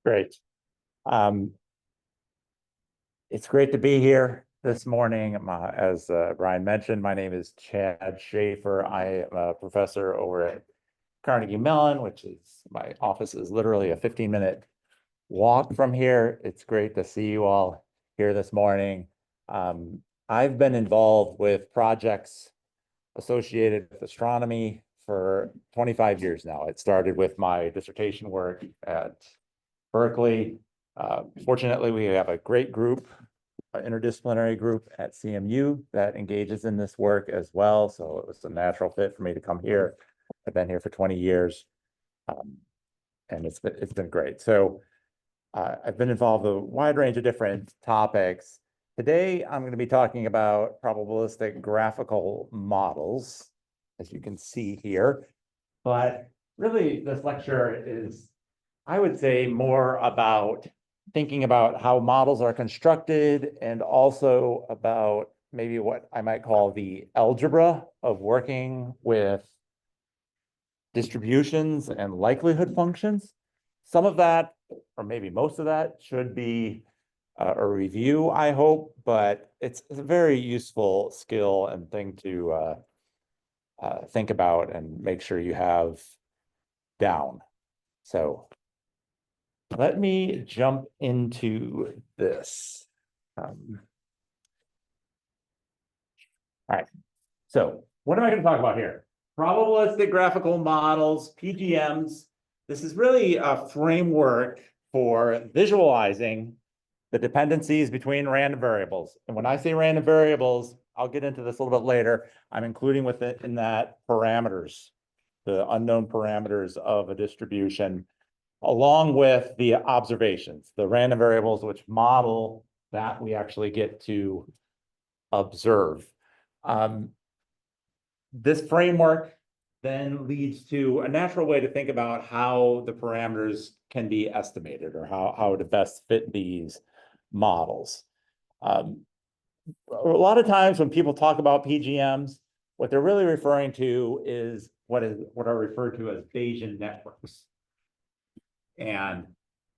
Great. It's great to be here this morning. As Brian mentioned, my name is Chad Schafer. I am a professor over at Carnegie Mellon, which is my office is literally a 15-minute walk from here. It's great to see you all here this morning. I've been involved with projects associated with astronomy for 25 years now. It started with my dissertation work at Berkeley. Fortunately, we have a great group, an interdisciplinary group at CMU that engages in this work as well. So it was a natural fit for me to come here. I've been here for 20 years, and it's been great. So I've been involved with a wide range of different topics. Today, I'm going to be talking about probabilistic graphical models, as you can see here. But really, this lecture is, I would say, more about thinking about how models are constructed and also about maybe what I might call the algebra of working with distributions and likelihood functions. Some of that, or maybe most of that, should be a review, I hope, but it's a very useful skill and thing to think about and make sure you have down. So let me jump into this. All right, so what am I going to talk about here? Probabilistic graphical models, PGMs. This is really a framework for visualizing the dependencies between random variables. And when I say random variables, I'll get into this a little bit later. I'm including within that parameters, the unknown parameters of a distribution, along with the observations, the random variables which model that we actually get to observe. This framework then leads to a natural way to think about how the parameters can be estimated or how to best fit these models. A lot of times when people talk about PGMs, what they're really referring to is what are referred to as Bayesian networks and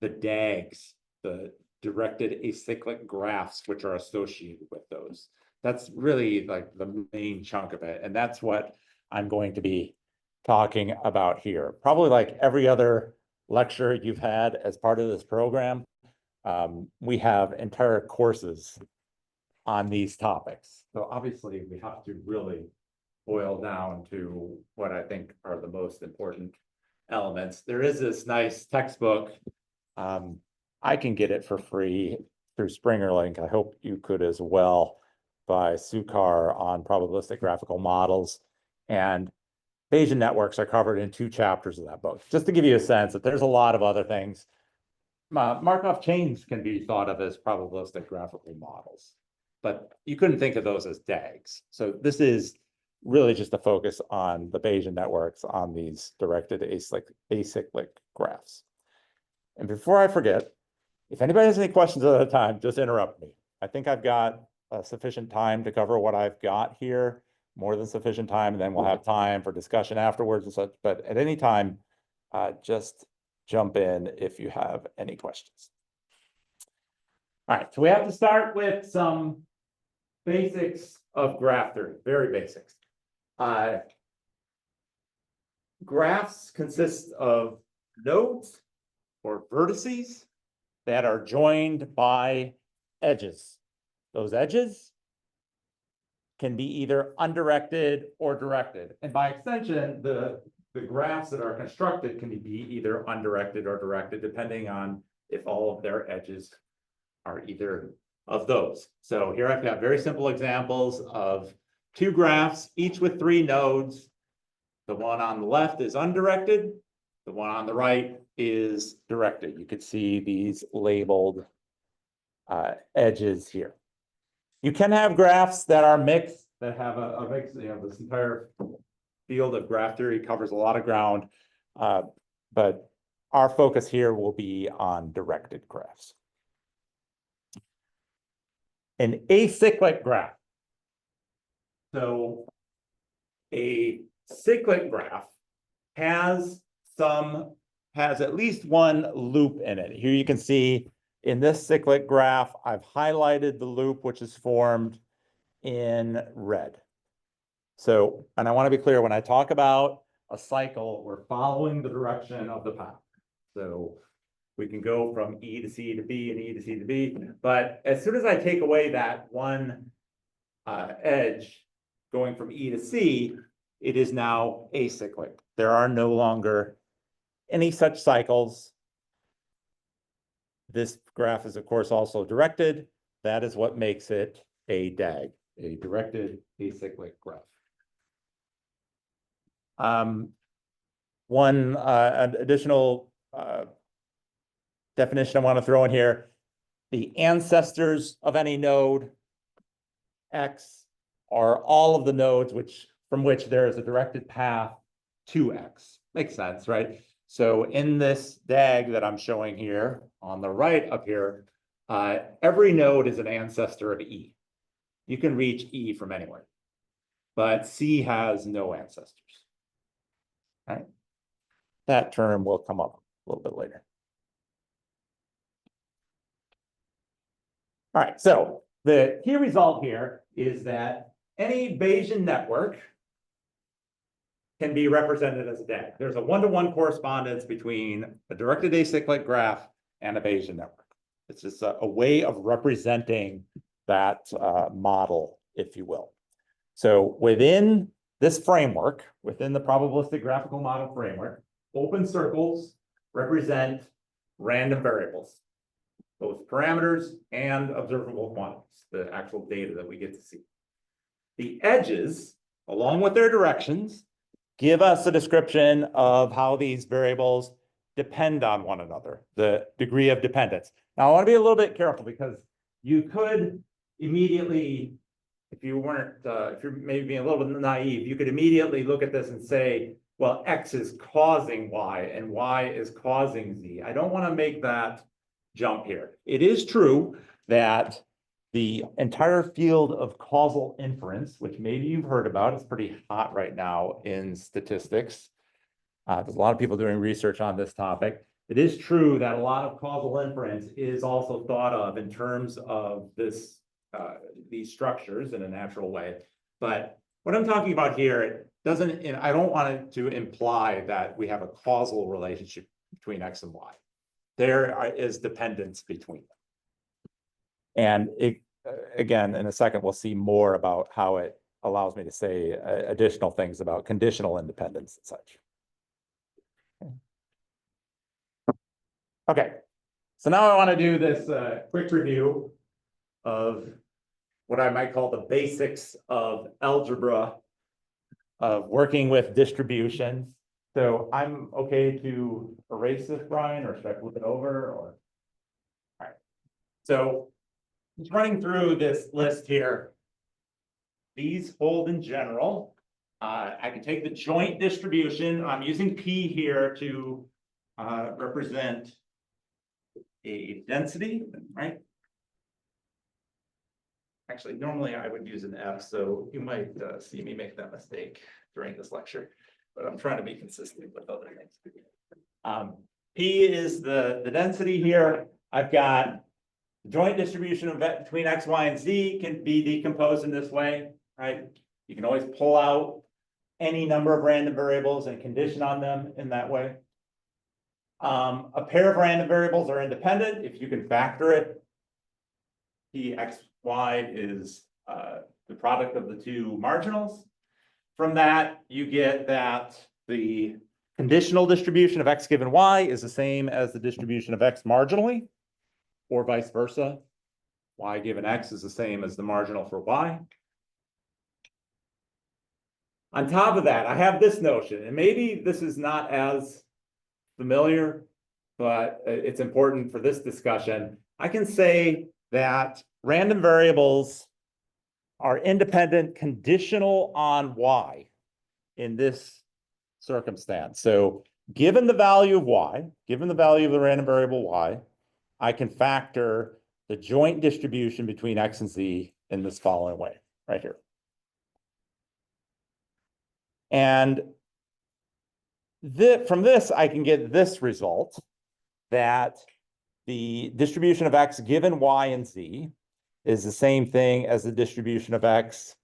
the DAGs, the directed acyclic graphs, which are associated with those. That's really like the main chunk of it. And that's what I'm going to be talking about here. Probably like every other lecture you've had as part of this program, we have entire courses on these topics. So obviously we have to really boil down to what I think are the most important elements. There is this nice textbook. I can get it for free through SpringerLink. I hope you could as well, by Sukar on probabilistic graphical models. And Bayesian networks are covered in 2 chapters of that book, just to give you a sense that there's a lot of other things. Markov chains can be thought of as probabilistic graphical models, but you couldn't think of those as DAGs. So this is really just a focus on the Bayesian networks on these directed acyclic graphs. And before I forget, if anybody has any questions at a time, just interrupt me. I think I've got sufficient time to cover what I've got here, more than sufficient time, and then we'll have time for discussion afterwards and such. But at any time, just jump in if you have any questions. All right, so we have to start with some basics of graph theory, very basics. Graphs consist of nodes or vertices that are joined by edges. Those edges can be either undirected or directed. And by extension, the graphs that are constructed can be either undirected or directed, depending on if all of their edges are either of those. So here I've got very simple examples of 2 graphs, each with 3 nodes. The one on the left is undirected. The one on the right is directed. You can see these labeled edges here. You can have graphs that are mixed, that have a mix. You know, this entire field of graph theory covers a lot of ground, but our focus here will be on directed graphs. An acyclic graph. So a cyclic graph has some has at least one loop in it. Here you can see in this cyclic graph, I've highlighted the loop which is formed in red. So, and I want to be clear, when I talk about a cycle, we're following the direction of the path. So we can go from E to C to B and E to C to B, but as soon as I take away that one edge going from E to C, it is now acyclic. There are no longer any such cycles. This graph is, of course, also directed. That is what makes it a DAG, a directed acyclic graph. One additional definition I want to throw in here: the ancestors of any node X are all of the nodes from which there is a directed path to X. Makes sense, right? So in this DAG that I'm showing here on the right up here, every node is an ancestor of E. You can reach E from anywhere, but C has no ancestors. All right. That term will come up a little bit later. All right, so the key result here is that any Bayesian network can be represented as a DAG. There's a one-to-one correspondence between a directed acyclic graph and a Bayesian network. It's just a way of representing that model, if you will. So within this framework, within the probabilistic graphical model framework, open circles represent random variables, both parameters and observable quantities, the actual data that we get to see. The edges, along with their directions, give us a description of how these variables depend on one another, the degree of dependence. Now, I want to be a little bit careful because you could immediately, if you're maybe being a little bit naive, you could immediately look at this and say, well, X is causing Y and Y is causing Z. I don't want to make that jump here. It is true that the entire field of causal inference, which maybe you've heard about, is pretty hot right now in statistics. There's a lot of people doing research on this topic. It is true that a lot of causal inference is also thought of in terms of these structures in a natural way. But what I'm talking about here, it doesn't, I don't want it to imply that we have a causal relationship between X and Y. There is dependence between them. And again, in a second, we'll see more about how it allows me to say additional things about conditional independence and such. Okay, so now I want to do this quick review of what I might call the basics of algebra of working with distributions. So I'm okay to erase this, Brian, or should I flip it over? Or all right. So just running through this list here. These hold in general. I can take the joint distribution. I'm using P here to represent a density, right? Actually, normally I would use an F, so you might see me make that mistake during this lecture, but I'm trying to be consistent with other things. P is the density here. I've got the joint distribution between X, Y, and Z can be decomposed in this way, right? You can always pull out any number of random variables and condition on them in that way. A pair of random variables are independent if you can factor it. P, X, Y is the product of the two marginals. From that, you get that the conditional distribution of X given Y is the same as the distribution of X marginally, or vice versa. Y given X is the same as the marginal for Y. On top of that, I have this notion, and maybe this is not as familiar, but it's important for this discussion. I can say that random variables are independent conditional on Y in this circumstance. So given the value of Y, given the value of the random variable Y, I can factor the joint distribution between X and Z in this following way, right here. And from this, I can get this result, that the distribution of x given y and z is the same thing as the distribution of x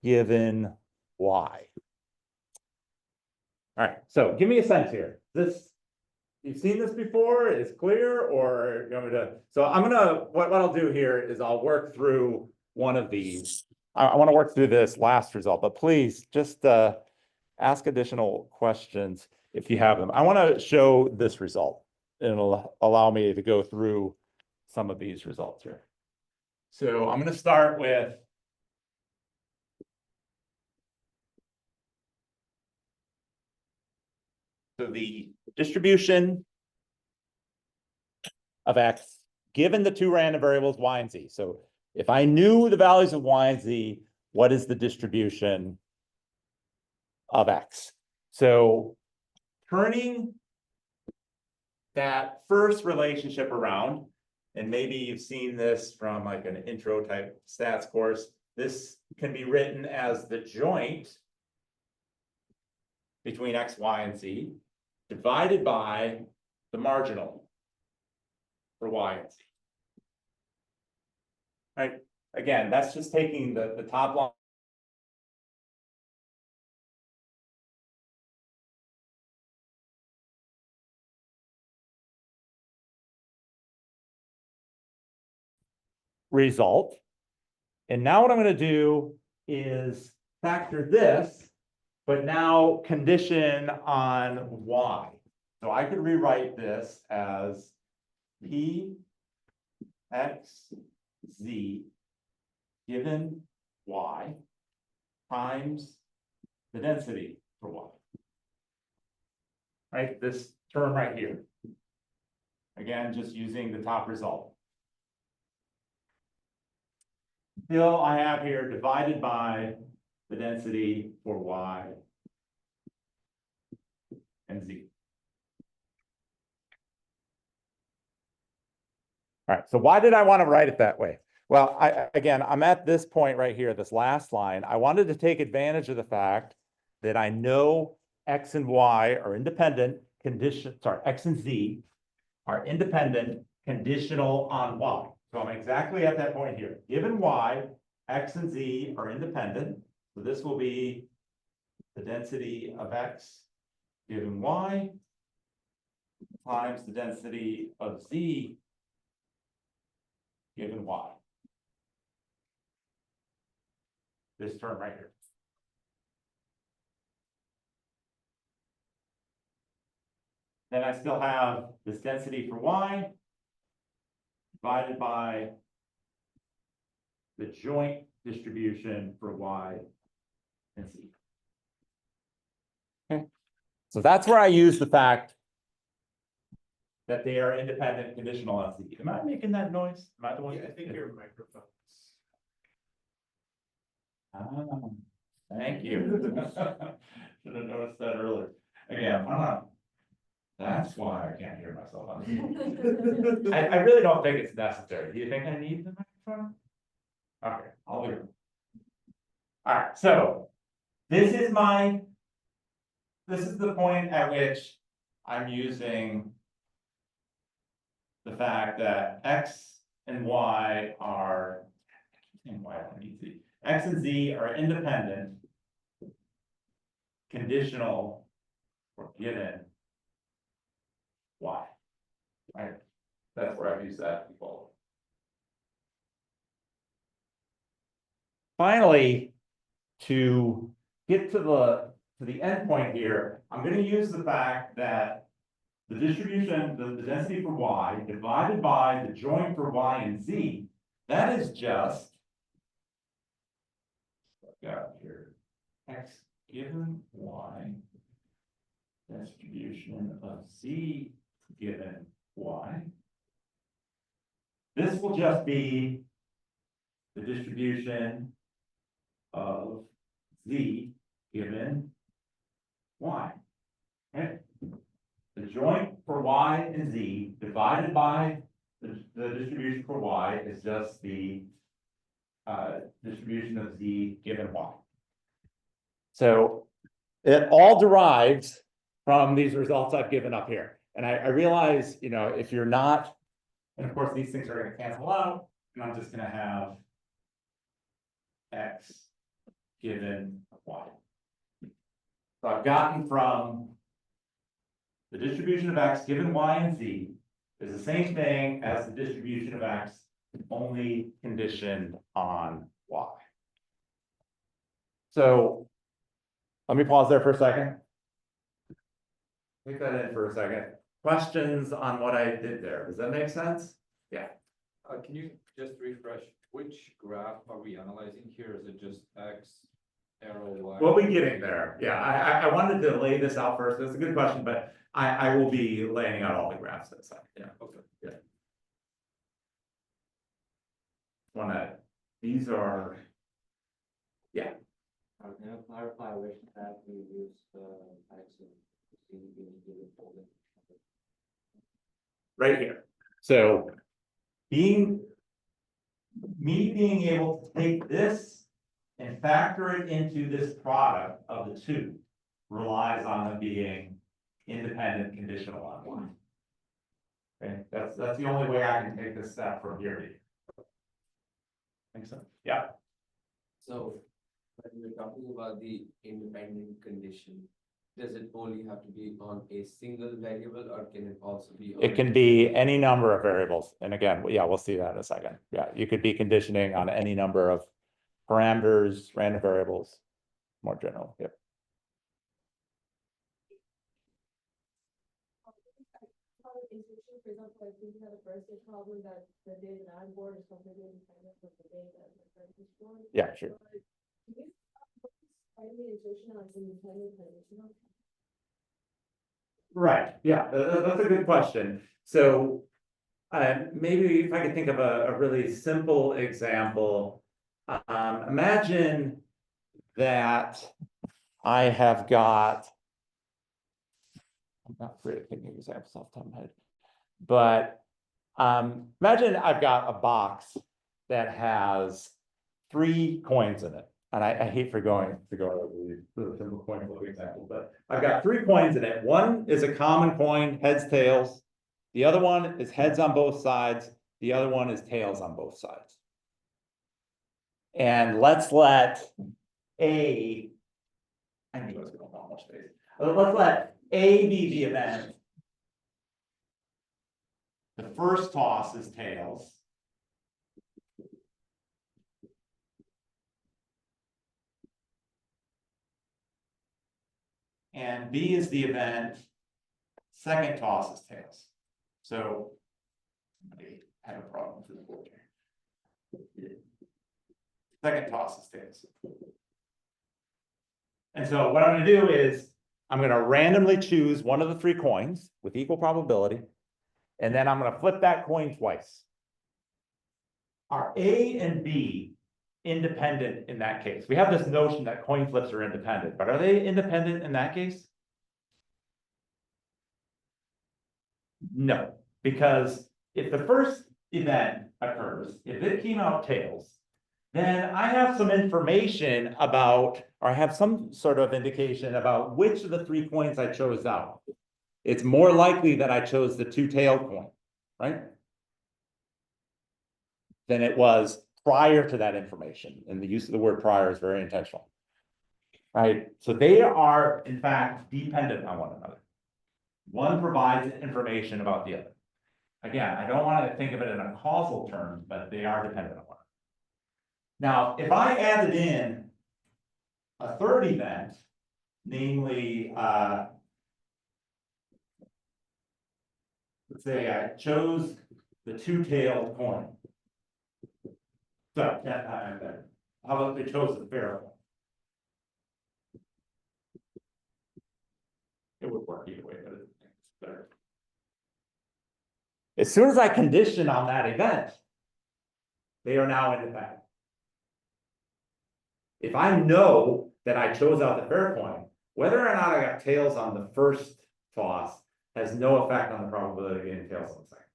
given y. All right, so give me a sense here. You've seen this before? It's clear, or you want me to? So I'm gonna, what I'll do here is I'll work through one of these. I want to work through this last result, but please just ask additional questions if you have them. I want to show this result. It'll allow me to go through some of these results here. So I'm going to start with the distribution of x given the two random variables y and z. So if I knew the values of y and z, what is the distribution of x? So turning that first relationship around, and maybe you've seen this from like an intro type stats course, this can be written as the joint between x, y, and z divided by the marginal for y and z. All right. Again, that's just taking the top line result. And now what I'm going to do is factor this, but now condition on y. So I could rewrite this as p x z given y times the density for y. Right, this term right here. Again, just using the top result. Still, I have here divided by the density for y and z. All right, so why did I want to write it that way? Well, again, I'm at this point right here, this last line. I wanted to take advantage of the fact that I know x and y are independent x and z are independent conditional on y. So I'm exactly at that point here. Given y, x and z are independent. So this will be the density of x given y times the density of z given y. This term right here. Then I still have this density for y divided by the joint distribution for y and z. Okay. So that's where I use the fact that they are independent conditional on z. Am I making that noise? Am I the one? Yeah, I think your microphone. Thank you. Should have noticed that earlier. Again, that's why I can't hear myself. I really don't think it's necessary. Do you think I need the microphone? Okay, I'll do it. All right, so this is the point at which I'm using the fact that x and y are, x and z are independent, conditional, or given y. Right? That's where I've used that before. Finally, to get to the end point here, I'm going to use the fact that the distribution, the density for y divided by the joint for y and z, that is just, I've got here, x given y, distribution of z given y. This will just be the distribution of z given y. Okay. The joint for y and z divided by the distribution for y is just the distribution of z given y. So it all derives from these results I've given up here. And I realize, you know, if you're not, and of course, these things are going to cancel out, and I'm just going to have X given Y. So I've gotten from the distribution of X given Y and Z is the same thing as the distribution of X only conditioned on Y. So let me pause there for a second. Take that in for a second. Questions on what I did there? Does that make sense? Yeah. Can you just refresh, which graph are we analyzing here? Is it just X, arrow, Y? We'll be getting there. Yeah, I wanted to lay this out first. That's a good question, but I will be laying out all the graphs in a second. Yeah. Okay. Yeah. These are, yeah. Can you clarify which graph we use X and Right here. So me being able to take this and factor it into this product of the two relies on them being independent conditional on one. Okay, that's the only way I can take this step from here to here. Think so? Yeah. So when we're talking about the independent condition, does it only have to be on a single variable, or can it also be on It can be any number of variables. And again, yeah, we'll see that in a second. Yeah, you could be conditioning on any number of parameters, random variables, more general. Yep. For example, like we had a birthday problem that the data that I'm born is completely independent from the data that my friend is born. Yeah, sure. Right, yeah, that's a good question. So maybe if I could think of a really simple example, imagine that I have got, I'm not great at thinking of examples off the top of my head, but imagine I've got a box that has 3 coins in it. And I hate for going to go over the simple coin flip example, but I've got 3 coins in it. One is a common coin, heads, tails. The other one is heads on both sides. The other one is tails on both sides. And let's let A, I knew I was going to want more space. Let's let A be the event. The first toss is tails. And B is the event, second toss is tails. So somebody had a problem with the board here. Second toss is tails. And so what I'm going to do is I'm going to randomly choose one of the 3 coins with equal probability, and then I'm going to flip that coin twice. Are A and B independent in that case? We have this notion that coin flips are independent, but are they independent in that case? No, because if the first event occurs, if it came out tails, then I have some information about, or I have some sort of indication about which of the 3 coins I chose out. It's more likely that I chose the 2-tailed coin, right? Than it was prior to that information. And the use of the word prior is very intentional. Right? So they are, in fact, dependent on one another. One provides information about the other. Again, I don't want to think of it in a causal term, but they are dependent on one another. Now, if I added in a third event, namely, let's say I chose the 2-tailed coin. So, how about they chose the fair one? It would work either way, but it's better. As soon as I condition on that event, they are now independent. If I know that I chose out the fair coin, whether or not I got tails on the first toss has no effect on the probability of getting tails on the second.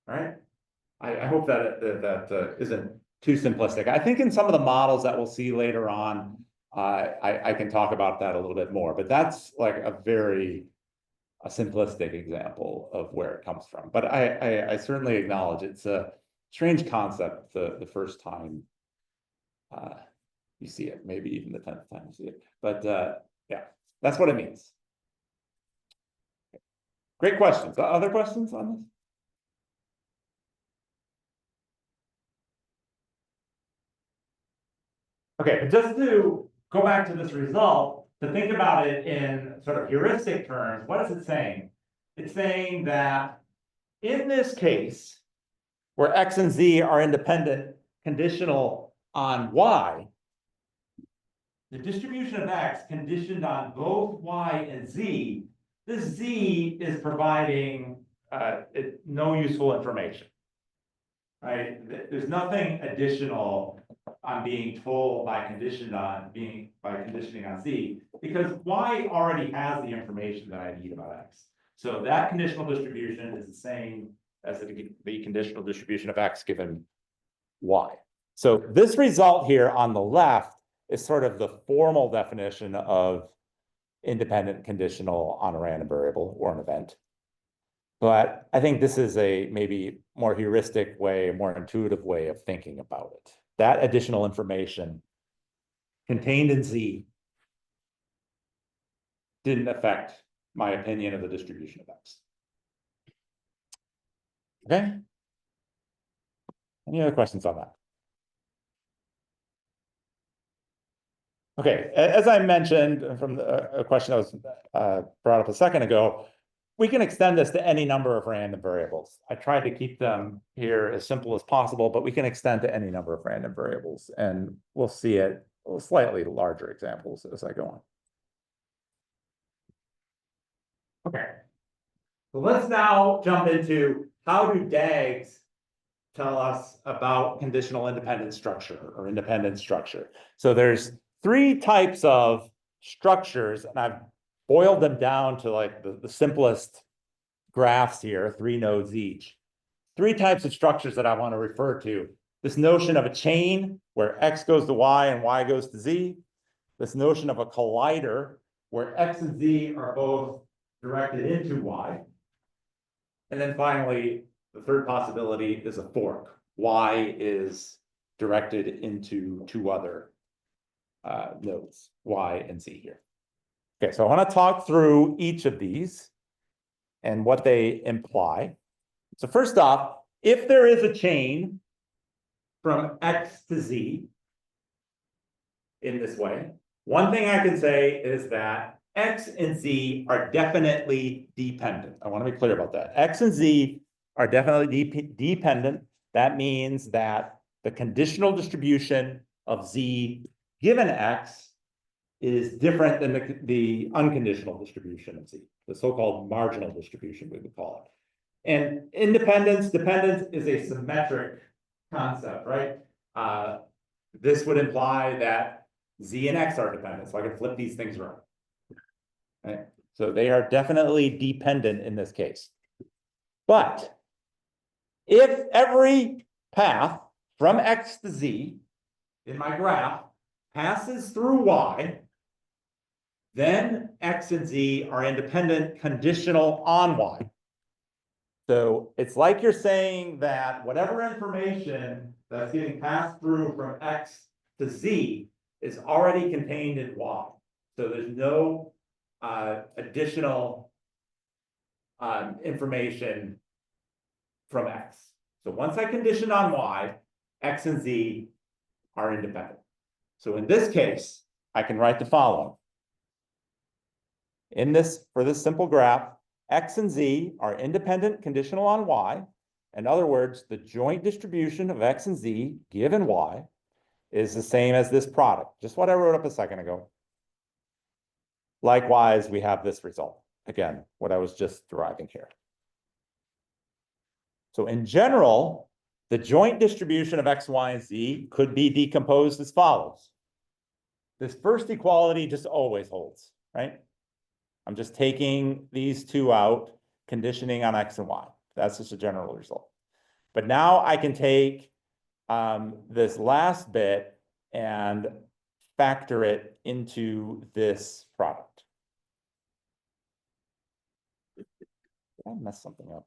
All right? I hope that isn't too simplistic. I think in some of the models that we'll see later on, I can talk about that a little bit more, but that's like a very simplistic example of where it comes from. But I certainly acknowledge it's a strange concept the first time you see it, maybe even the 10th time you see it. But yeah, that's what it means. Great questions. Other questions on this? Okay, but just to go back to this result, to think about it in sort of heuristic terms, what is it saying? It's saying that in this case, where X and Z are independent, conditional on Y, the distribution of X conditioned on both Y and Z, this Z is providing no useful information, right? There's nothing additional on being told by conditioning on Z, because Y already has the information that I need about X. So that conditional distribution is the same as the conditional distribution of X given Y. So this result here on the left is sort of the formal definition of independent conditional on a random variable or an event. But I think this is a maybe more heuristic way, a more intuitive way of thinking about it. That additional information contained in Z didn't affect my opinion of the distribution of X. Okay. Any other questions on that? Okay, as I mentioned from a question that was brought up a second ago, we can extend this to any number of random variables. I tried to keep them here as simple as possible, but we can extend to any number of random variables, and we'll see it slightly larger examples as I go on. Okay, so let's now jump into how do DAGs tell us about conditional independent structure or independent structure. So there's three types of structures, and I've boiled them down to like the simplest graphs here, 3 nodes each. Three types of structures that I want to refer to. This notion of a chain where X goes to Y and Y goes to Z. This notion of a collider where X and Z are both directed into Y. And then finally, the third possibility is a fork. Y is directed into two other nodes, Y and Z here. Okay, so I want to talk through each of these and what they imply. So first off, if there is a chain from X to Z in this way, one thing I can say is that X and Z are definitely dependent. I want to be clear about that. X and Z are definitely dependent. That means that the conditional distribution of Z given X is different than the unconditional distribution of Z, the so-called marginal distribution, we would call it. And dependence is a symmetric concept, right? This would imply that Z and X are dependent, so I can flip these things around. Right? So they are definitely dependent in this case. But if every path from X to Z in my graph passes through Y, then X and Z are independent conditional on Y. So it's like you're saying that whatever information that's getting passed through from X to Z is already contained in Y. So there's no additional information from X. So once I condition on Y, X and Z are independent. So in this case, I can write the following. For this simple graph, X and Z are independent conditional on Y. In other words, the joint distribution of X and Z given Y is the same as this product, just what I wrote up a second ago. Likewise, we have this result. Again, what I was just deriving here. So in general, the joint distribution of X, Y, and Z could be decomposed as follows. This first equality just always holds, right? I'm just taking these two out, conditioning on X and Y. That's just a general result. But now I can take this last bit and factor it into this product. Did I mess something up?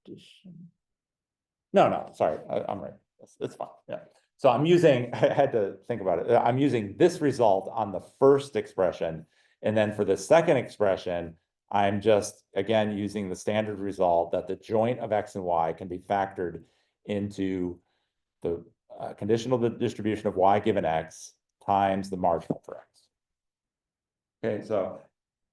Condition. No, sorry, I'm right. It's fine. Yeah. So I'm using, I had to think about it. I'm using this result on the first expression. And then for the second expression, I'm just, again, using the standard result that the joint of X and Y can be factored into the conditional distribution of Y given X times the marginal for X. Okay, so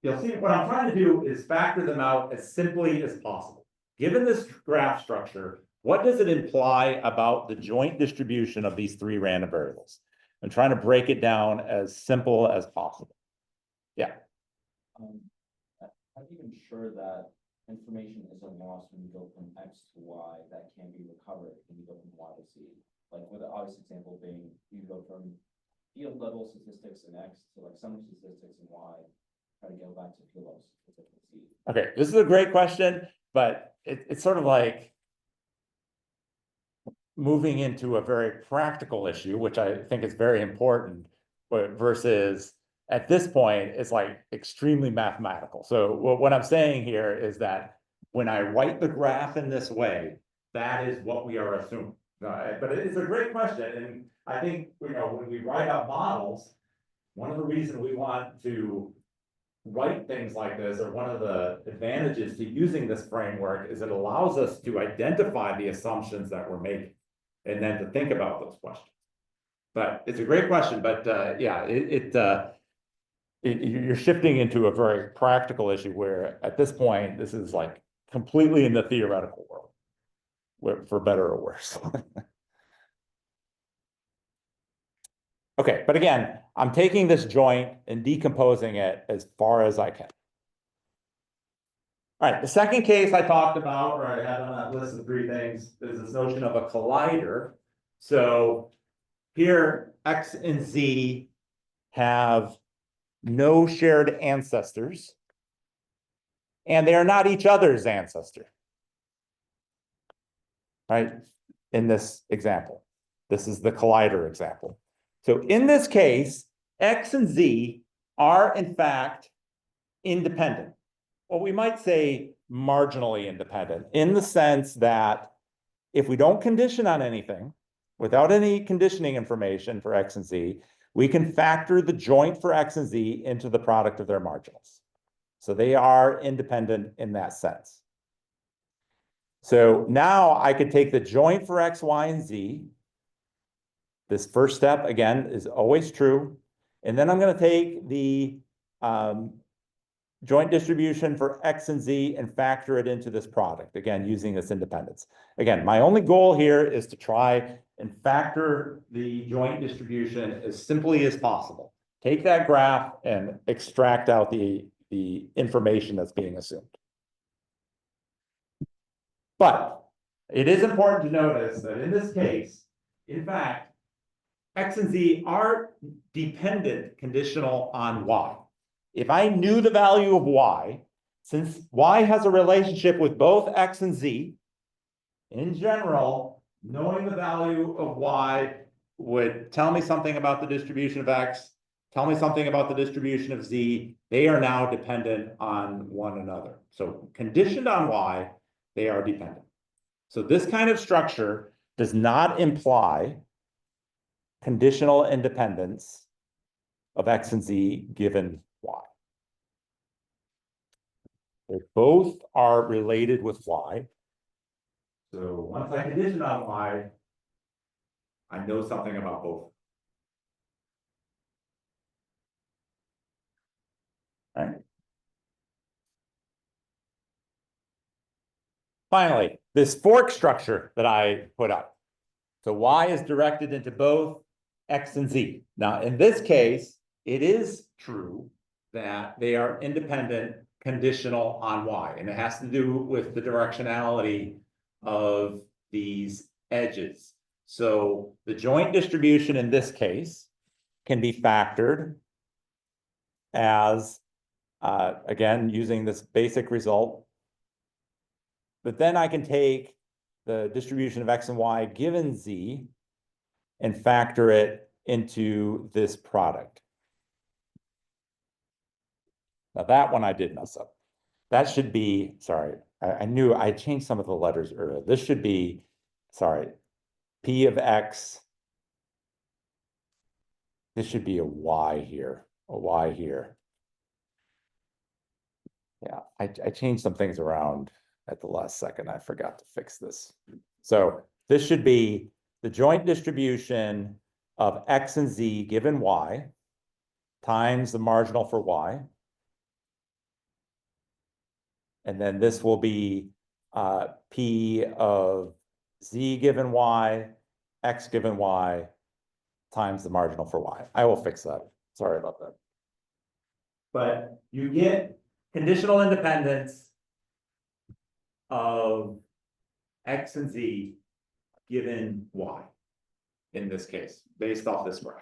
you'll see what I'm trying to do is factor them out as simply as possible. Given this graph structure, what does it imply about the joint distribution of these three random variables? I'm trying to break it down as simple as possible. Yeah. How do you ensure that information isn't lost when you go from X to Y that can be recovered when you go from Y to Z? Like with the obvious example being, you go from field level statistics in X to like summer statistics in Y, try to go back to field level statistics in Z. Okay, this is a great question, but it's sort of like moving into a very practical issue, which I think is very important, but versus at this point, it's like extremely mathematical. So what I'm saying here is that when I write the graph in this way, that is what we are assuming. But it's a great question. And I think, when we write up models, one of the reasons we want to write things like this, or one of the advantages to using this framework, is it allows us to identify the assumptions that we're making and then to think about those questions. But it's a great question, but yeah, you're shifting into a very practical issue where at this point, this is like completely in the theoretical world, for better or worse. Okay, but again, I'm taking this joint and decomposing it as far as I can. All right, the second case I talked about, or I had on that list of three things, is this notion of a collider. So here, X and Z have no shared ancestors, and they are not each other's ancestor. Right? In this example, this is the collider example. So in this case, X and Z are in fact independent. Well, we might say marginally independent, in the sense that if we don't condition on anything, without any conditioning information for X and Z, we can factor the joint for X and Z into the product of their marginals. So they are independent in that sense. So now I could take the joint for X, Y, and Z. This first step, again, is always true. And then I'm going to take the joint distribution for X and Z and factor it into this product, again, using this independence. Again, my only goal here is to try and factor the joint distribution as simply as possible. Take that graph and extract out the information that's being assumed. But it is important to notice that in this case, in fact, X and Z are dependent conditional on Y. If I knew the value of Y, since Y has a relationship with both X and Z, in general, knowing the value of Y would tell me something about the distribution of X, tell me something about the distribution of Z. They are now dependent on one another. So conditioned on Y, they are dependent. So this kind of structure does not imply conditional independence of X and Z given Y. They both are related with Y. So once I condition on Y, I know something about both. All right. Finally, this fork structure that I put up. So Y is directed into both X and Z. Now, in this case, it is true that they are independent conditional on Y, and it has to do with the directionality of these edges. So the joint distribution in this case can be factored as, again, using this basic result. But then I can take the distribution of X and Y given Z and factor it into this product. Now that one I did mess up. That should be, sorry, I knew I changed some of the letters earlier. This should be, sorry, P of X. This should be a Y here, a Y here. Yeah, I changed some things around at the last second. I forgot to fix this. So this should be the joint distribution of X and Z given Y times the marginal for Y. And then this will be P of Z given Y, X given Y, times the marginal for Y. I will fix that. Sorry about that. But you get conditional independence of X and Z given Y in this case, based off this graph.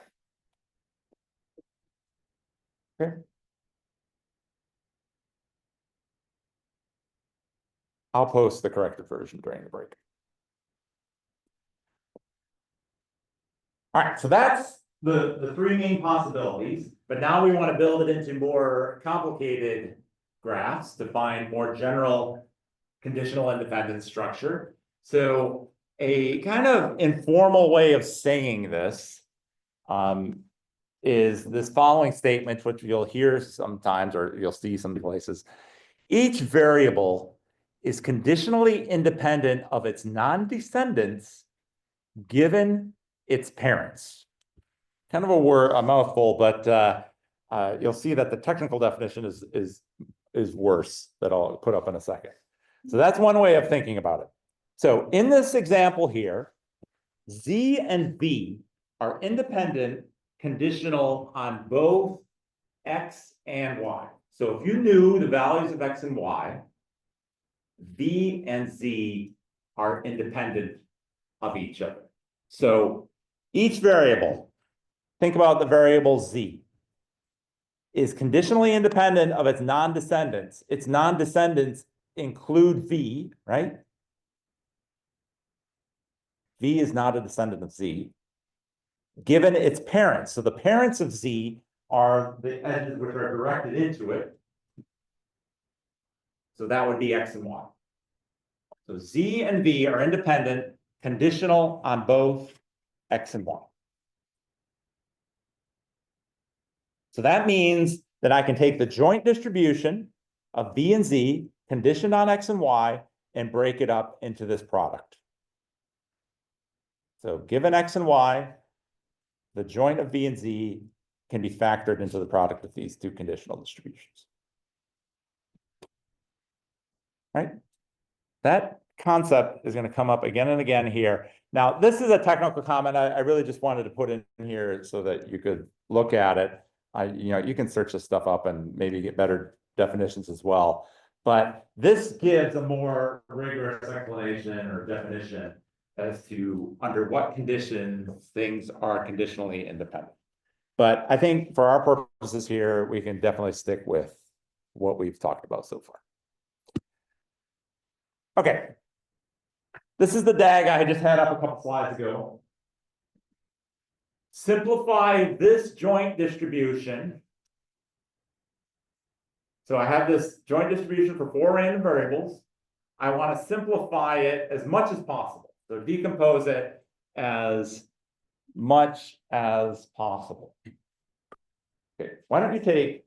Okay. I'll post the corrected version during the break. All right, so that's the three main possibilities, but now we want to build it into more complicated graphs to find more general conditional independence structure. So a kind of informal way of saying this is this following statement, which you'll hear sometimes or you'll see some places. Each variable is conditionally independent of its non-descendants given its parents. Kind of a mouthful, but you'll see that the technical definition is worse, that I'll put up in a second. So that's one way of thinking about it. So in this example here, Z and V are independent, conditional on both X and Y. So if you knew the values of X and Y, V and Z are independent of each other. So each variable, think about the variable Z, is conditionally independent of its non-descendants. Its non-descendants include V, right? V is not a descendant of Z, given its parents. So the parents of Z are the edges which are directed into it. So that would be X and Y. So Z and V are independent, conditional on both X and Y. So that means that I can take the joint distribution of V and Z, conditioned on X and Y, and break it up into this product. So given X and Y, the joint of V and Z can be factored into the product of these two conditional distributions. Right? That concept is going to come up again and again here. Now, this is a technical comment I really just wanted to put in here so that you could look at it. You can search this stuff up and maybe get better definitions as well. But this gives a more rigorous explanation or definition as to under what conditions things are conditionally independent. But I think for our purposes here, we can definitely stick with what we've talked about so far. Okay. This is the DAG I just had up a couple slides ago. Simplify this joint distribution. So I have this joint distribution for 4 random variables. I want to simplify it as much as possible. So decompose it as much as possible. Okay, why don't you take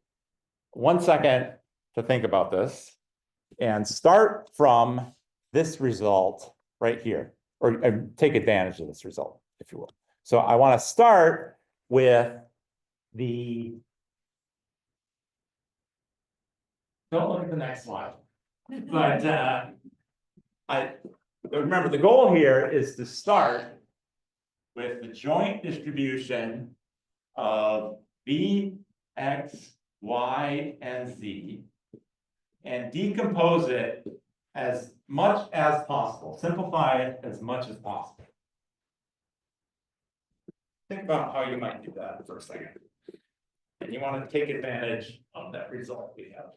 1 second to think about this and start from this result right here, or take advantage of this result, if you will. So I want to start with the, don't look at the next slide, but remember the goal here is to start with the joint distribution of V, X, Y, and Z, and decompose it as much as possible. Simplify it as much as possible. Think about how you might do that for a second. And you want to take advantage of that result we have.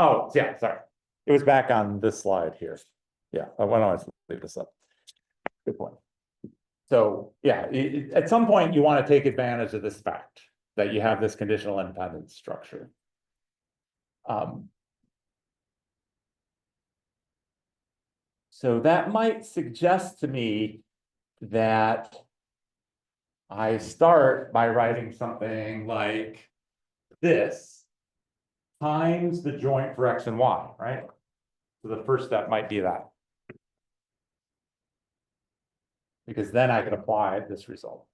Oh, yeah, sorry. It was back on this slide here. Yeah, I want to leave this up. Good point. So, yeah, at some point you want to take advantage of this fact that you have this conditional independence structure. So that might suggest to me that I start by writing something like this times the joint for X and Y, right? So the first step might be that. Because then I can apply this result.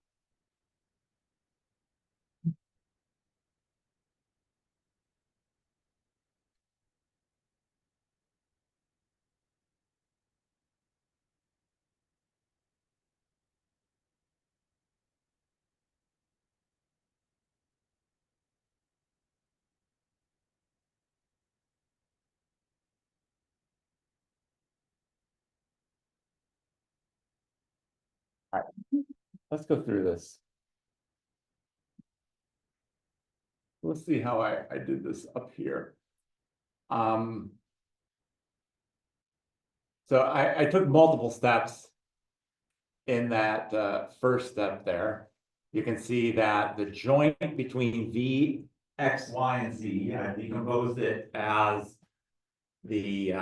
All right, let's go through this. Let's see how I did this up here. So I took multiple steps in that first step there. You can see that the joint between V, X, Y, and Z, I decomposed it as the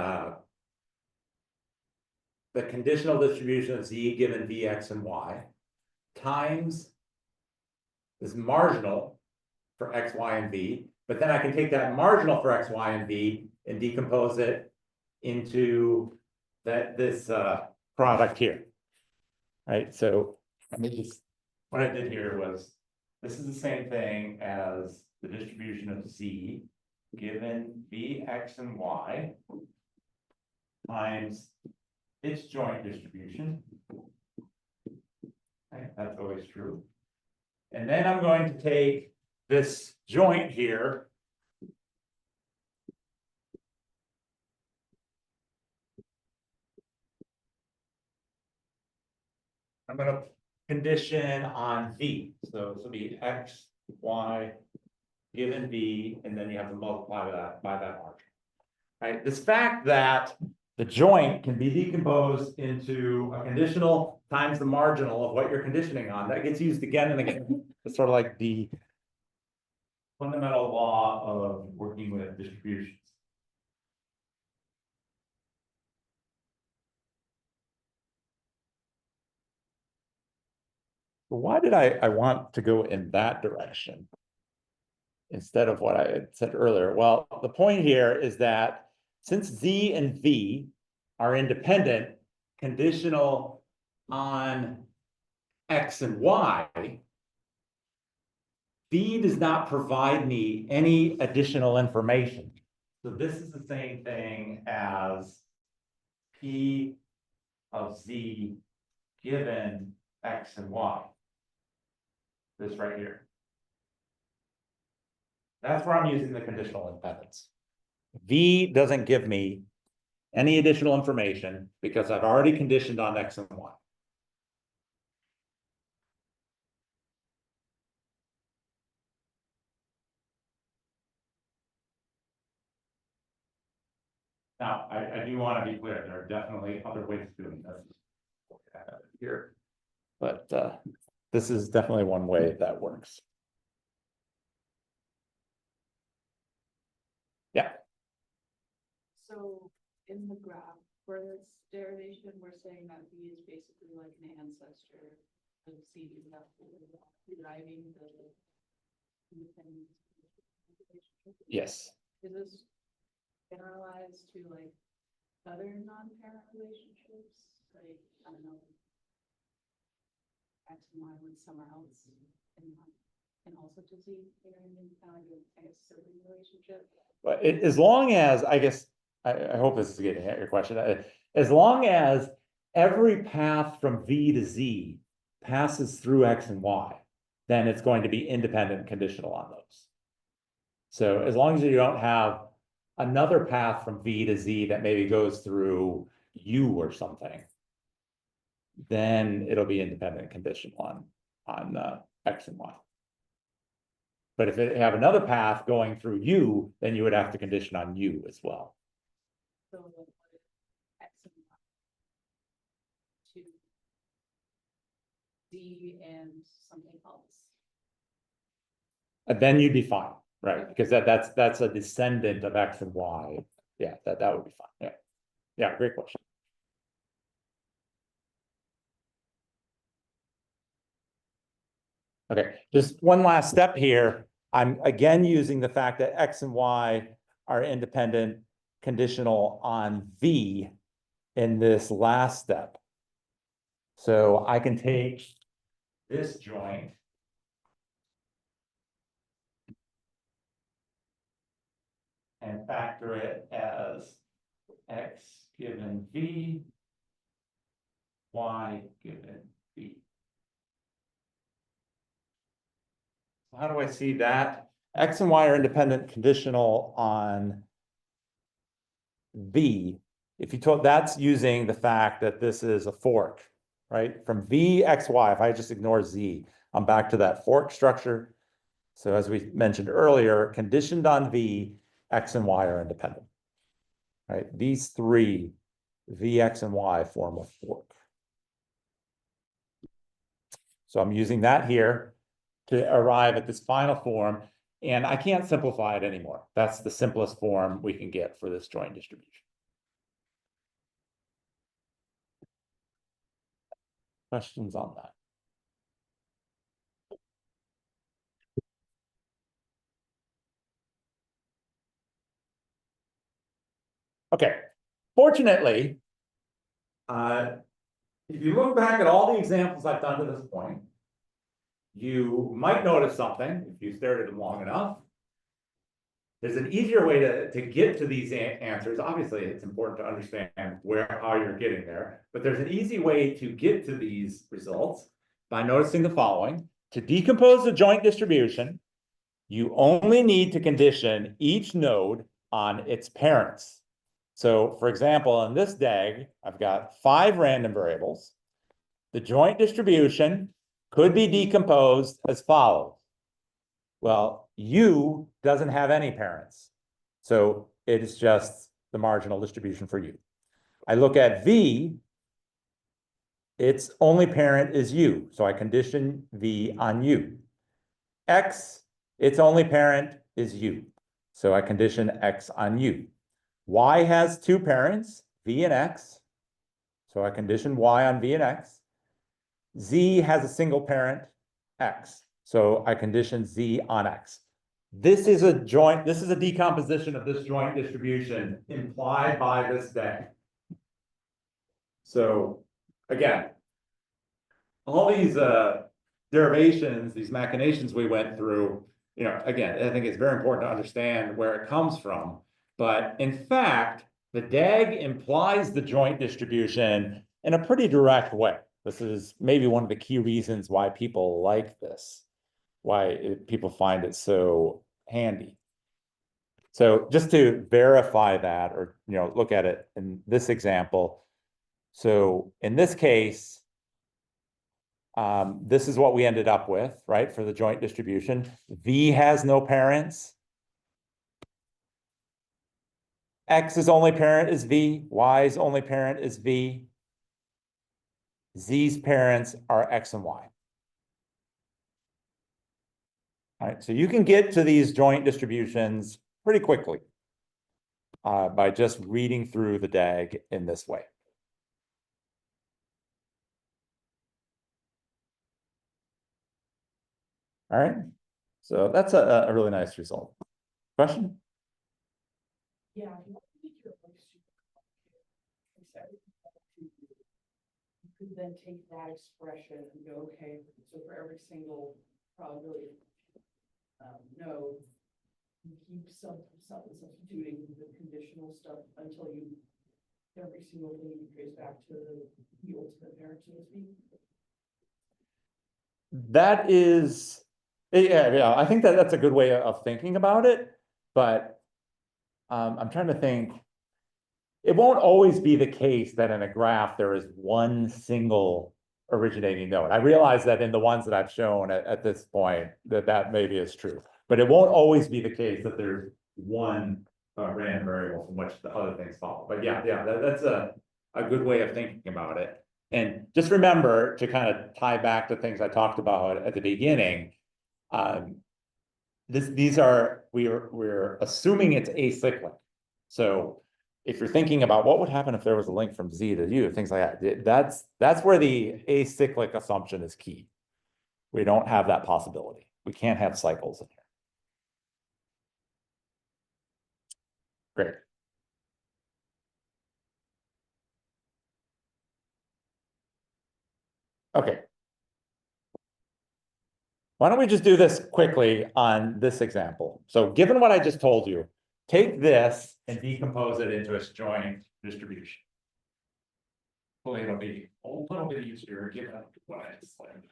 conditional distribution of Z given V, X, and Y times this marginal for X, Y, and V. But then I can take that marginal for X, Y, and V and decompose it into this product here. Right, so let me just, what I did here was, this is the same thing as the distribution of Z given V, X, and Y times its joint distribution. Right, that's always true. And then I'm going to take this joint here I'm going to condition on V. So this will be X, Y, given V, and then you have to multiply that by that margin. Right? This fact that the joint can be decomposed into a conditional times the marginal of what you're conditioning on, that gets used again and again. It's sort of like the fundamental law of working with distributions. Why did I want to go in that direction instead of what I had said earlier? Well, the point here is that since Z and V are independent, conditional on X and Y, V does not provide me any additional information. So this is the same thing as P of Z given X and Y. This right here. That's where I'm using the conditional independence. V doesn't give me any additional information because I've already conditioned on X and Y. Now, I do want to be clear, there are definitely other ways of doing this here, but this is definitely one way that works. Yeah. So in the graph for this derivation, we're saying that V is basically like an ancestor of C that deriving the independence relationship. Yes. Is this generalized to like other non-parent relationships? Like, I don't know, X and Y went somewhere else and also to Z, you know, and kind of like a certain relationship. But as long as, I guess, I hope this is getting at your question. As long as every path from V to Z passes through X and Y, then it's going to be independent conditional on those. So as long as you don't have another path from V to Z that maybe goes through U or something, then it'll be independent conditional on X and Y. But if it have another path going through U, then you would have to condition on U as well. So what if X and Y to Z and something else? And then you'd be fine, right? Because that's a descendant of X and Y. Yeah, that would be fine. Yeah. Yeah, great question. Okay, just one last step here. I'm again using the fact that X and Y are independent conditional on V in this last step. So I can take this joint and factor it as X given V, Y given V. How do I see that? X and Y are independent conditional on V. If you told, that's using the fact that this is a fork, right? From V, X, Y, if I just ignore Z, I'm back to that fork structure. So as we mentioned earlier, conditioned on V, X and Y are independent, right? These three, V, X, and Y form a fork. So I'm using that here to arrive at this final form, and I can't simplify it anymore. That's the simplest form we can get for this joint distribution. Questions on that? Okay, fortunately, if you look back at all the examples I've done to this point, you might notice something if you stared at them long enough. There's an easier way to get to these answers. Obviously, it's important to understand how you're getting there, but there's an easy way to get to these results by noticing the following. To decompose the joint distribution, you only need to condition each node on its parents. So for example, in this DAG, I've got 5 random variables. The joint distribution could be decomposed as follows. Well, U doesn't have any parents, so it is just the marginal distribution for U. I look at V, its only parent is U, so I condition V on U. X, its only parent is U, so I condition X on U. Y has 2 parents, V and X, so I condition Y on V and X. Z has a single parent, X, so I condition Z on X. This is a decomposition of this joint distribution implied by this DAG. So again, all these derivations, these machinations we went through, again, I think it's very important to understand where it comes from. But in fact, the DAG implies the joint distribution in a pretty direct way. This is maybe one of the key reasons why people like this, why people find it so handy. So just to verify that, or look at it in this example. So in this case, this is what we ended up with, right, for the joint distribution. V has no parents. X's only parent is V. Y's only parent is V. Z's parents are X and Y. All right, so you can get to these joint distributions pretty quickly by just reading through the DAG in this way. All right, so that's a really nice result. Question? Yeah. You could then take that expression and go, okay, so for every single probability node, you keep substituting the conditional stuff until every single thing you trace back to the ultimate parent, so to speak. that is, yeah, I think that that's a good way of thinking about it, but I'm trying to think. It won't always be the case that in a graph there is one single originating node. I realize that in the ones that I've shown at this point, that maybe is true, but it won't always be the case that there's one random variable from which the other things follow. But yeah, that's a good way of thinking about it. And just remember to kind of tie back to things I talked about at the beginning. We're assuming it's acyclic. So if you're thinking about what would happen if there was a link from Z to U, things like that, that's where the acyclic assumption is key. We don't have that possibility. We can't have cycles in here. Great. Okay. Why don't we just do this quickly on this example? So given what I just told you, take this and decompose it into a joint distribution. Hopefully it'll be a little bit easier given what I explained.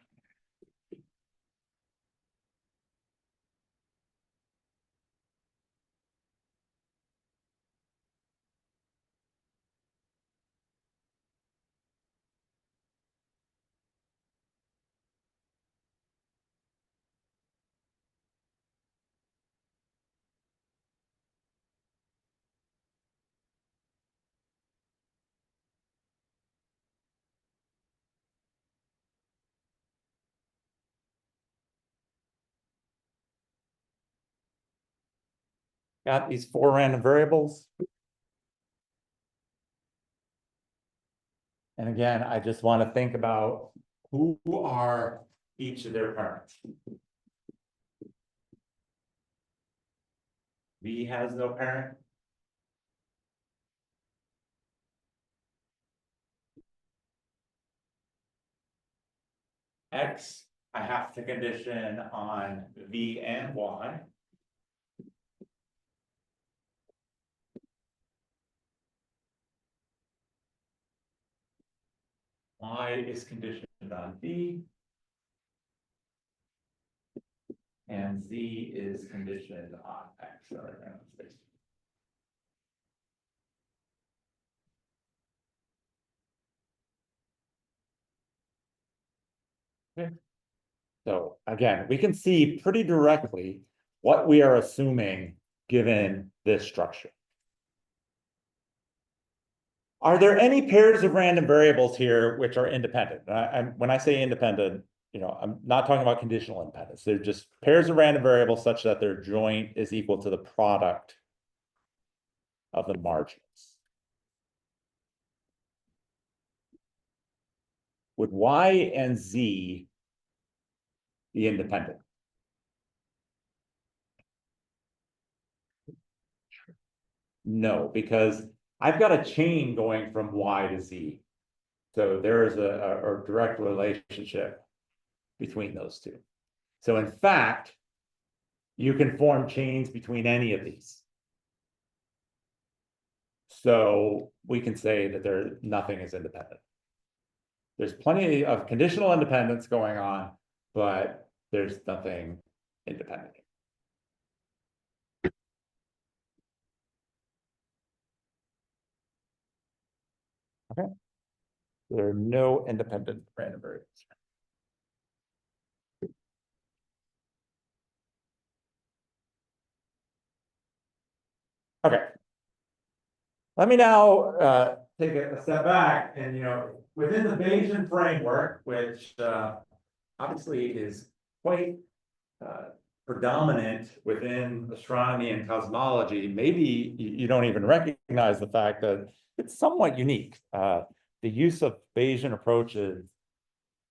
Got these 4 random variables. And again, I just want to think about who are each of their parents. V has no parent. X, I have to condition on V and Y. Y is conditioned on V. And Z is conditioned on X. Sorry, random space. Okay. So again, we can see pretty directly what we are assuming given this structure. Are there any pairs of random variables here which are independent? When I say independent, I'm not talking about conditional independence. They're just pairs of random variables such that their joint is equal to the product of the margins. Would Y and Z be independent? No, because I've got a chain going from Y to Z. So there is a direct relationship between those two. So in fact, you can form chains between any of these. So we can say that nothing is independent. There's plenty of conditional independence going on, but there's nothing independent. Okay. There are no independent random variables. Okay. Let me now take a step back and, within the Bayesian framework, which obviously is quite predominant within astronomy and cosmology, maybe you don't even recognize the fact that it's somewhat unique. The use of Bayesian approaches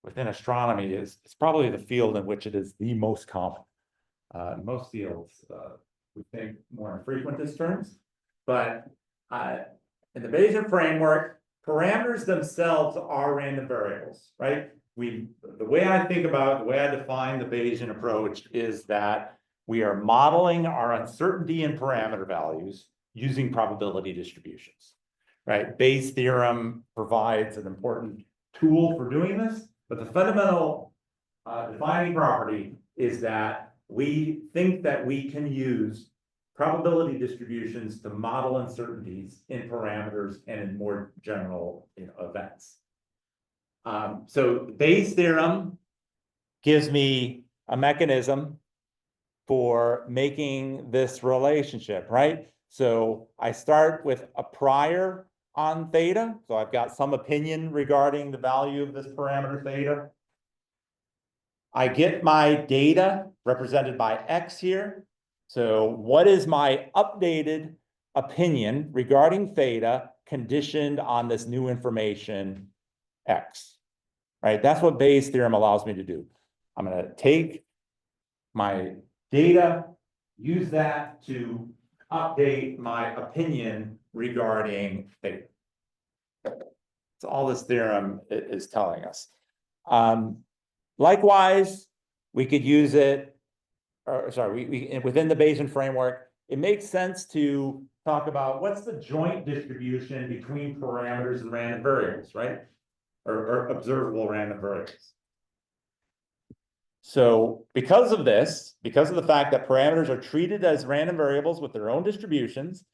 within astronomy is probably the field in which it is the most common. Most fields we think more in frequentist terms, but in the Bayesian framework, parameters themselves are random variables, right? The way I define the Bayesian approach is that we are modeling our uncertainty in parameter values using probability distributions, right? Bayes' theorem provides an important tool for doing this, but the fundamental defining property is that we think that we can use probability distributions to model uncertainties in parameters and in more general, events. So Bayes' theorem gives me a mechanism for making this relationship, right? So I start with a prior on theta. So I've got some opinion regarding the value of this parameter theta. I get my data represented by X here. So what is my updated opinion regarding theta conditioned on this new information X, right? That's what Bayes' theorem allows me to do. I'm going to take my data, use that to update my opinion regarding theta. That's all this theorem is telling us. Likewise, we could use it, or sorry, within the Bayesian framework, it makes sense to talk about what's the joint distribution between parameters and random variables, right? Or observable random variables. So because of this, because of the fact that parameters are treated as random variables with their own distributions,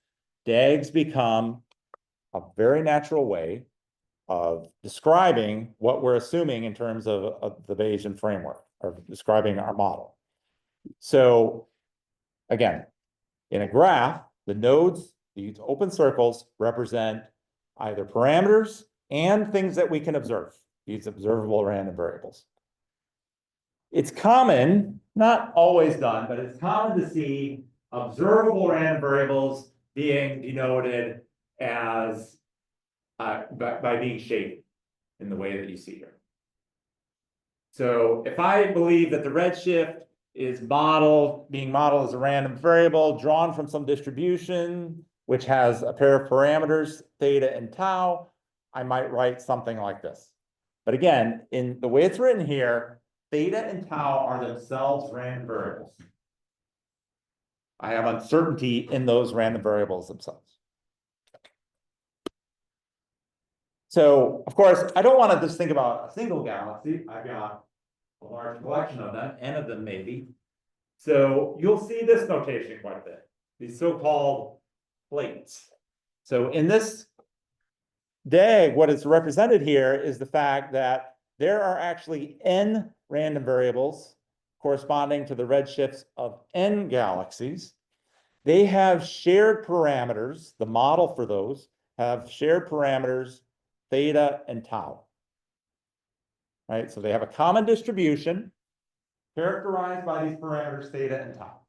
DAGs become a very natural way of describing what we're assuming in terms of the Bayesian framework, or describing our model. So again, in a graph, the nodes, these open circles, represent either parameters and things that we can observe, these observable random variables. It's common, not always done, but it's common to see observable random variables being denoted as by being shaded in the way that you see here. So if I believe that the redshift is being modeled as a random variable drawn from some distribution, which has a pair of parameters, theta and tau, I might write something like this. But again, in the way it's written here, theta and tau are themselves random variables. I have uncertainty in those random variables themselves. So, of course, I don't want to just think about a single galaxy. I've got a large collection of them, N of them maybe. So you'll see this notation quite a bit, these so-called plates. So in this DAG, what is represented here is the fact that there are actually N random variables corresponding to the redshifts of N galaxies. They have shared parameters. The model for those have shared parameters theta and tau, right? So they have a common distribution characterized by these parameters theta and tau.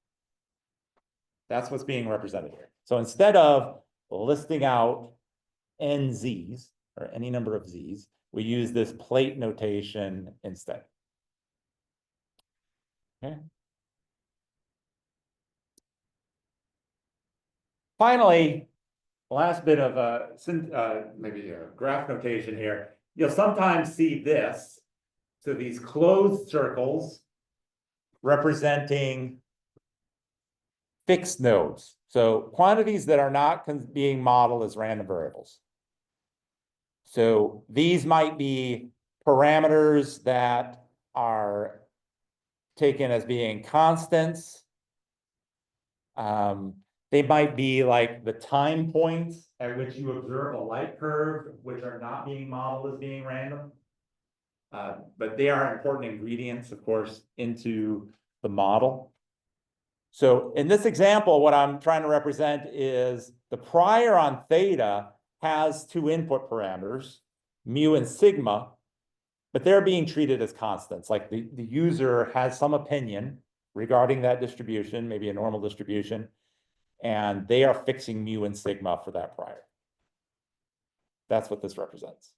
That's what's being represented here. So instead of listing out n z's, or any number of z's, we use this plate notation instead. Okay. Finally, last bit of maybe a graph notation here. You'll sometimes see this. So these closed circles representing fixed nodes. So quantities that are not being modeled as random variables. So these might be parameters that are taken as being constants. They might be like the time points at which you observe a light curve, which are not being modeled as being random. But they are important ingredients, of course, into the model. So in this example, what I'm trying to represent is the prior on theta has two input parameters, mu and sigma, but they're being treated as constants. Like the user has some opinion regarding that distribution, maybe a normal distribution, and they are fixing mu and sigma for that prior. That's what this represents.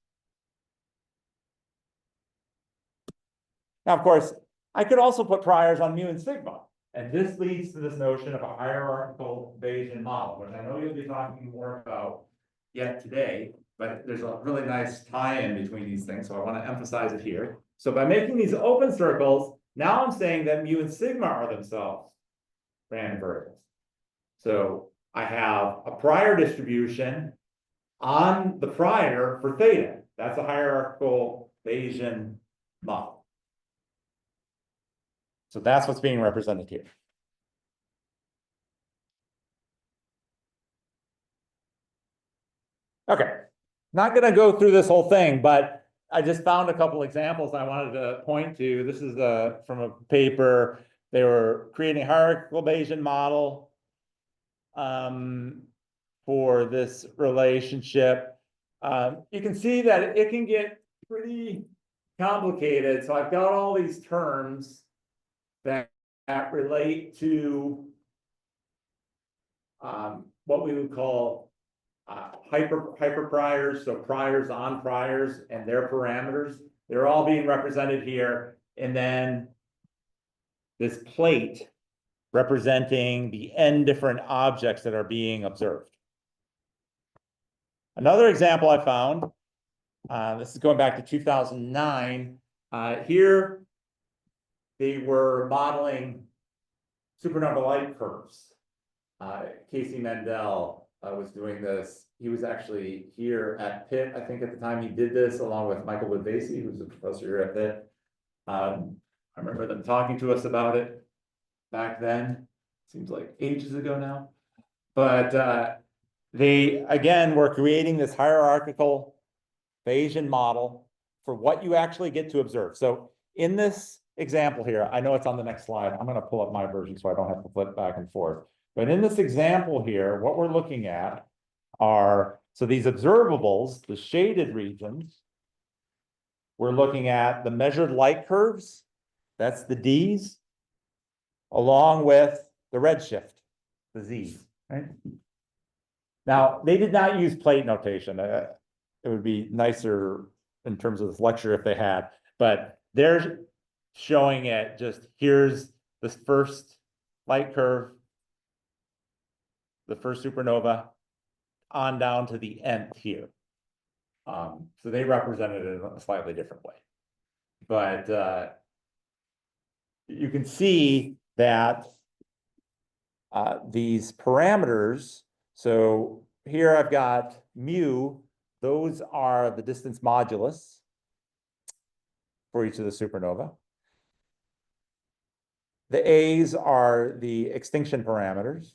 Now, of course, I could also put priors on mu and sigma, and this leads to this notion of a hierarchical Bayesian model, which I know you'll be talking more about yet today, but there's a really nice tie-in between these things, so I want to emphasize it here. So by making these open circles, now I'm saying that mu and sigma are themselves random variables. So I have a prior distribution on the prior for theta. That's a hierarchical Bayesian model. So that's what's being represented here. Okay, not gonna go through this whole thing, but I just found a couple examples I wanted to point to. This is from a paper. They were creating a hierarchical Bayesian model for this relationship. You can see that it can get pretty complicated. So I've got all these terms that relate to what we would call hyper priors, so priors on priors and their parameters. They're all being represented here. And then this plate representing the n different objects that are being observed. Another example I found, this is going back to 2009. Here, they were modeling supernova light curves. Casey Mendel was doing this. He was actually here at Pitt, I think at the time he did this, along with Michael Woodvasey, who's a professor here at Pitt. I remember them talking to us about it back then. Seems like ages ago now. But they, again, were creating this hierarchical Bayesian model for what you actually get to observe. So in this example here, I know it's on the next slide. I'm going to pull up my version so I don't have to flip back and forth. But in this example here, what we're looking at are, so these observables, the shaded regions, we're looking at the measured light curves, that's the Ds, along with the redshift, the Z's, right? Now, they did not use plate notation. It would be nicer in terms of this lecture if they had, but they're showing it just, here's this first light curve, the first supernova, on down to the nth here. So they represented it in a slightly different way. But you can see that these parameters, so here I've got mu, those are the distance modulus for each of the supernova. The A's are the extinction parameters.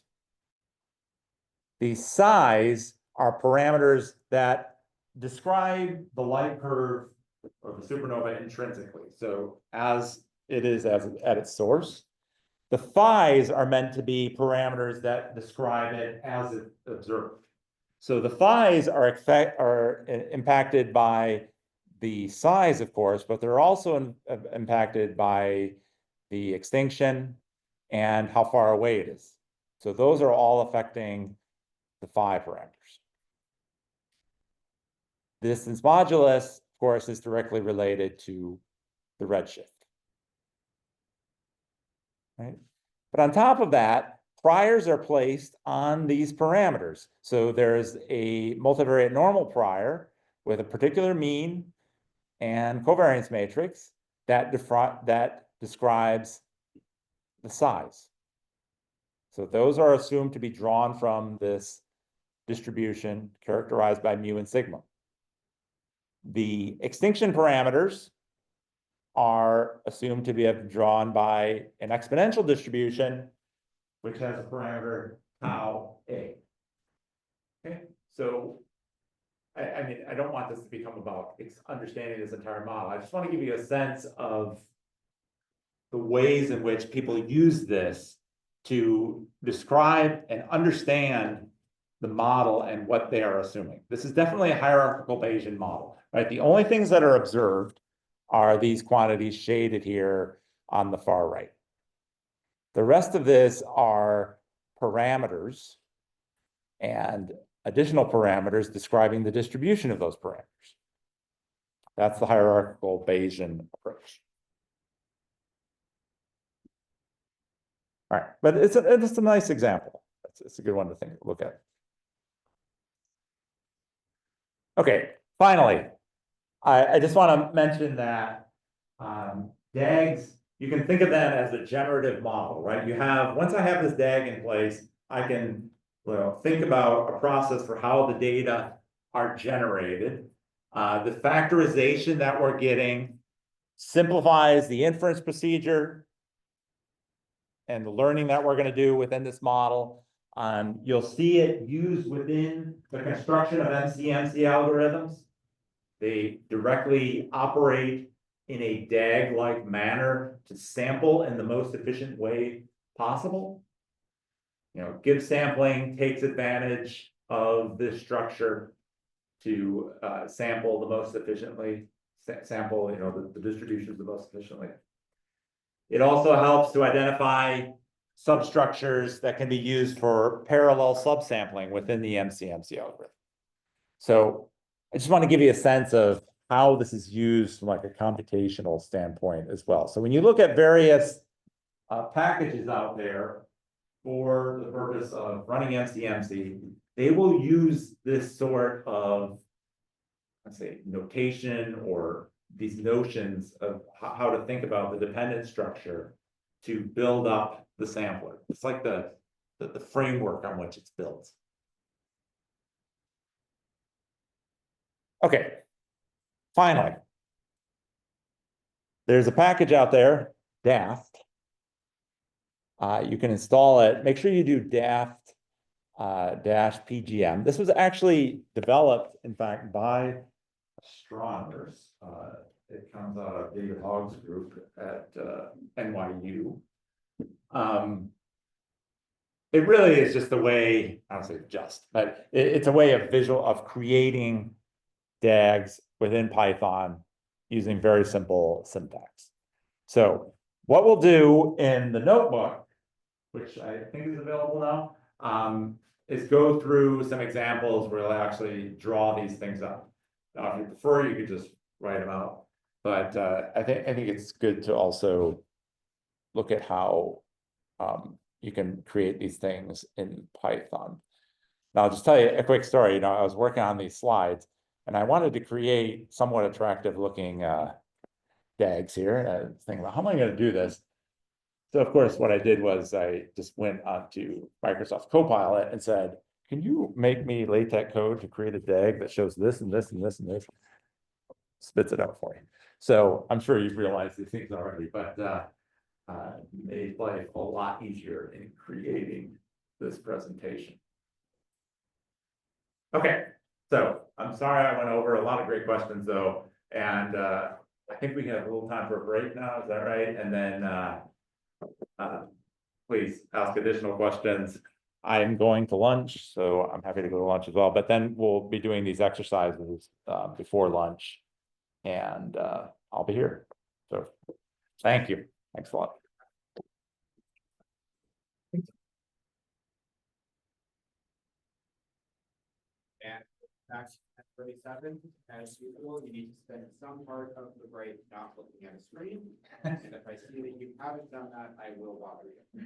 The size are parameters that describe the light curve or the supernova intrinsically. So as it is at its source. The phi's are meant to be parameters that describe it as it observed. So the phi's are impacted by the size, of course, but they're also impacted by the extinction and how far away it is. So those are all affecting the phi parameters. The distance modulus, of course, is directly related to the redshift. Right? But on top of that, priors are placed on these parameters. So there's a multivariate normal prior with a particular mean and covariance matrix that describes the size. So those are assumed to be drawn from this distribution characterized by mu and sigma. The extinction parameters are assumed to be drawn by an exponential distribution, which has a parameter tau a. Okay, so I mean, I don't want this to become about understanding this entire model. I just want to give you a sense of the ways in which people use this to describe and understand the model and what they are assuming. This is definitely a hierarchical Bayesian model, right? The only things that are observed are these quantities shaded here on the far right. The rest of this are parameters and additional parameters describing the distribution of those parameters. That's the hierarchical Bayesian approach. All right, but it's a nice example. It's a good one to look at. Okay, finally, I just want to mention that DAGs, you can think of them as a generative model, right? You have, once I have this DAG in place, I can think about a process for how the data are generated. The factorization that we're getting simplifies the inference procedure. and the learning that we're gonna do within this model. You'll see it used within the construction of MCMC algorithms. They directly operate in a DAG-like manner to sample in the most efficient way possible. You know, give sampling takes advantage of this structure to sample the most efficiently, sample, you know, the distributions the most efficiently. It also helps to identify substructures that can be used for parallel subsampling within the MCMC algorithm. So I just want to give you a sense of how this is used from like a computational standpoint as well. So when you look at various packages out there for the purpose of running MCMC, they will use this sort of, let's say, notation or these notions of how to think about the dependent structure to build up the sampler. It's like the framework on which it's built. Okay, finally, there's a package out there, Daft. You can install it. Make sure you do Daft -PGM. This was actually developed, in fact, by astronomers. It comes out of David Hogg's group at NYU. It really is just a way, I don't say just, but it's a way of creating DAGs within Python using very simple syntax. So what we'll do in the notebook, which I think is available now, is go through some examples where I'll actually draw these things up. Now, if you prefer, you could just write them out. But I think it's good to also look at how you can create these things in Python. Now, I'll just tell you a quick story. You know, I was working on these slides, and I wanted to create somewhat attractive looking DAGs here. Thinking about how am I going to do this? So of course, what I did was I just went onto Microsoft Copilot and said, can you make me LaTeX code to create a DAG that shows this and this and this and this? Spits it out for you. So I'm sure you've realized these things already, but made life a lot easier in creating this presentation. Okay, so I'm sorry I went over a lot of great questions though, and I think we have a little time for a break now, is that right? And then please ask additional questions. I'm going to lunch, so I'm happy to go to lunch as well, but then we'll be doing these exercises before lunch, and I'll be here. So thank you. Thanks a lot. And back at 37, as usual, you need to spend some part of the break not looking at a screen. And if I see that you haven't done that, I will bother you.